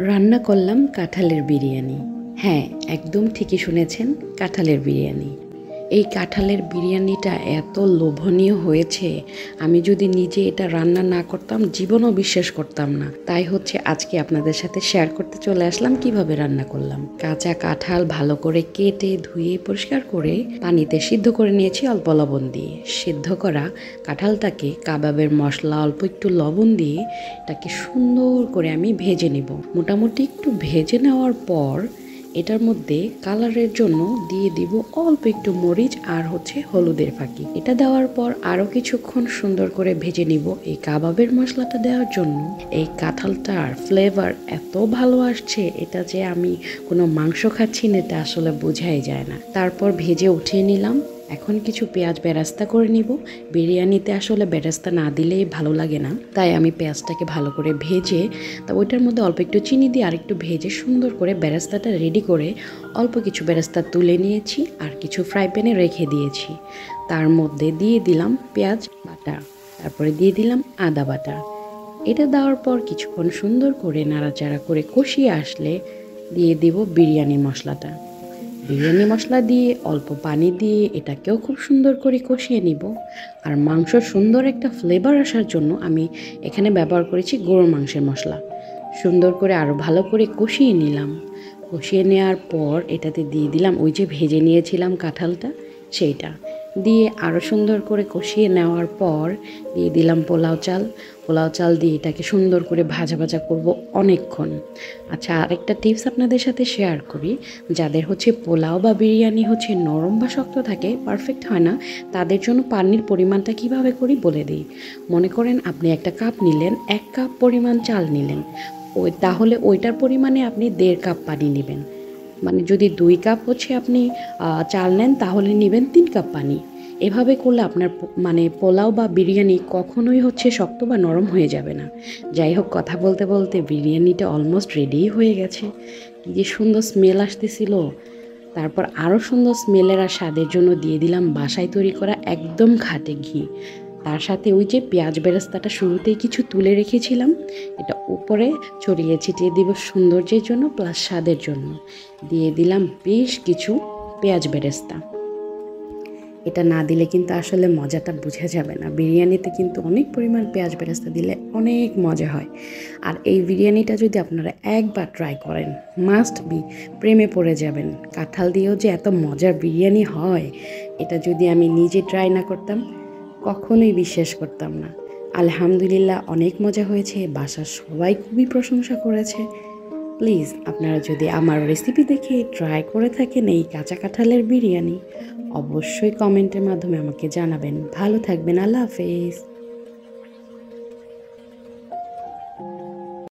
রান্না করলাম কাঁঠালের বিরিয়ানি। হ্যাঁ, একদম ঠিকই শুনেছেন, কাঁঠালের বিরিয়ানি। এই কাঁঠালের বিরিয়ানিটা এত লোভনীয় হয়েছে, আমি যদি নিজে এটা রান্না না করতাম জীবনেও বিশ্বাস করতাম না। তাই হচ্ছে আজকে আপনাদের সাথে শেয়ার করতে চলে আসলাম কিভাবে রান্না করলাম। কাঁচা কাঁঠাল ভালো করে কেটে ধুয়ে পরিষ্কার করে পানিতে সিদ্ধ করে নিয়েছি অল্প লবণ দিয়ে। সিদ্ধ করা কাঁঠালটাকে কাবাবের মশলা অল্প একটু লবণ দিয়ে এটাকে সুন্দর করে আমি ভেজে নেব। মোটামুটি একটু ভেজে নেওয়ার পর এটার মধ্যে কালারের জন্য দিয়ে দিব অল্প একটু মরিচ আর হলুদের ফাঁকি। এটা দেওয়ার পর আরও কিছুক্ষণ সুন্দর করে ভেজে নিব। এই কাবাবের মশলাটা দেওয়ার জন্য এই কাঁঠালটার ফ্লেভার এত ভালো আসছে, এটা যে আমি কোনো মাংস খাচ্ছি না এটা আসলে বোঝাই যায় না। তারপর ভেজে উঠিয়ে নিলাম। এখন কিছু পেঁয়াজ বেরেস্তা করে নিব। বিরিয়ানিতে আসলে বেরেস্তা না দিলেই ভালো লাগে না, তাই আমি পেঁয়াজটাকে ভালো করে ভেজে ওইটার মধ্যে অল্প একটু চিনি দিয়ে আর একটু ভেজে সুন্দর করে বেরেস্তাটা রেডি করে অল্প কিছু বেরেস্তা তুলে নিয়েছি আর কিছু ফ্রাই প্যানে রেখে দিয়েছি। তার মধ্যে দিয়ে দিলাম পেঁয়াজ বাটা, তারপরে দিয়ে দিলাম আদা বাটা। এটা দেওয়ার পর কিছুক্ষণ সুন্দর করে নাড়াচাড়া করে কষিয়ে আসলে দিয়ে দিব বিরিয়ানি মশলাটা। বিরিয়ানি মশলা দিয়ে অল্প পানি দিয়ে এটাকেও খুব সুন্দর করে কষিয়ে নিব। আর মাংসর সুন্দর একটা ফ্লেভার আসার জন্য আমি এখানে ব্যবহার করেছি গরুর মাংসের মশলা। সুন্দর করে আরও ভালো করে কষিয়ে নিলাম। কষিয়ে নেওয়ার পর এটাতে দিয়ে দিলাম ওই যে ভেজে নিয়েছিলাম কাঁঠালটা, সেইটা দিয়ে আরও সুন্দর করে কষিয়ে নেওয়ার পর দিয়ে দিলাম পোলাও চাল দিয়ে এটাকে সুন্দর করে ভাজা ভাজা করব অনেকক্ষণ। আচ্ছা, আরেকটা টিপস আপনাদের সাথে শেয়ার করি। যাদের পোলাও বা বিরিয়ানি নরম বা শক্ত থাকে, পারফেক্ট হয় না, তাদের জন্য পানির পরিমাণটা কিভাবে করি বলে দিই। মনে করেন আপনি একটা কাপ নিলেন, 1 কাপ পরিমাণ চাল নিলেন, তাহলে ওইটার পরিমাণে আপনি 1.5 কাপ পানি নেবেন। মানে যদি 2 কাপ আপনি চাল নেন তাহলে নেবেন 3 কাপ পানি। এভাবে করলে আপনার পোলাও বা বিরিয়ানি কখনোই শক্ত বা নরম হয়ে যাবে না। যাই হোক, কথা বলতে বলতে বিরিয়ানিটা অলমোস্ট রেডিই হয়ে গেছে। কী যে সুন্দর স্মেল আসতেছিল। তারপর আরও সুন্দর স্মেলের আর স্বাদের জন্য দিয়ে দিলাম বাসায় তৈরি করা একদম খাঁটি ঘি। তার সাথে ওই যে পেঁয়াজ বেরেস্তাটা শুরুতেই কিছু তুলে রেখেছিলাম, এটা উপরে ছড়িয়ে ছিটিয়ে দিব সৌন্দর্যের জন্য প্লাস স্বাদের জন্য। দিয়ে দিলাম বেশ কিছু পেঁয়াজ বেরেস্তা। এটা না দিলে কিন্তু আসলে মজাটা বোঝা যাবে না। বিরিয়ানিতে কিন্তু অনেক পরিমাণ পেঁয়াজ বেরেস্তা দিলে অনেক মজা হয়। আর এই বিরিয়ানিটা যদি আপনারা একবার ট্রাই করেন, মাস্ট বি, প্রেমে পড়ে যাবেন। কাঁঠাল দিয়েও যে এত মজার বিরিয়ানি হয়, এটা যদি আমি নিজে ট্রাই না করতাম কখনোই বিশ্বাস করতাম না। আলহামদুলিল্লাহ, অনেক মজা হয়েছে। বাসার সবাই খুবই প্রশংসা করেছে। প্লিজ আপনারা যদি আমার রেসিপি দেখে ট্রাই করে থাকেন এই কাঁচা কাঁঠালের বিরিয়ানি, অবশ্যই কমেন্টের মাধ্যমে আমাকে জানাবেন। ভালো থাকবেন। আল্লাহ হাফেজ।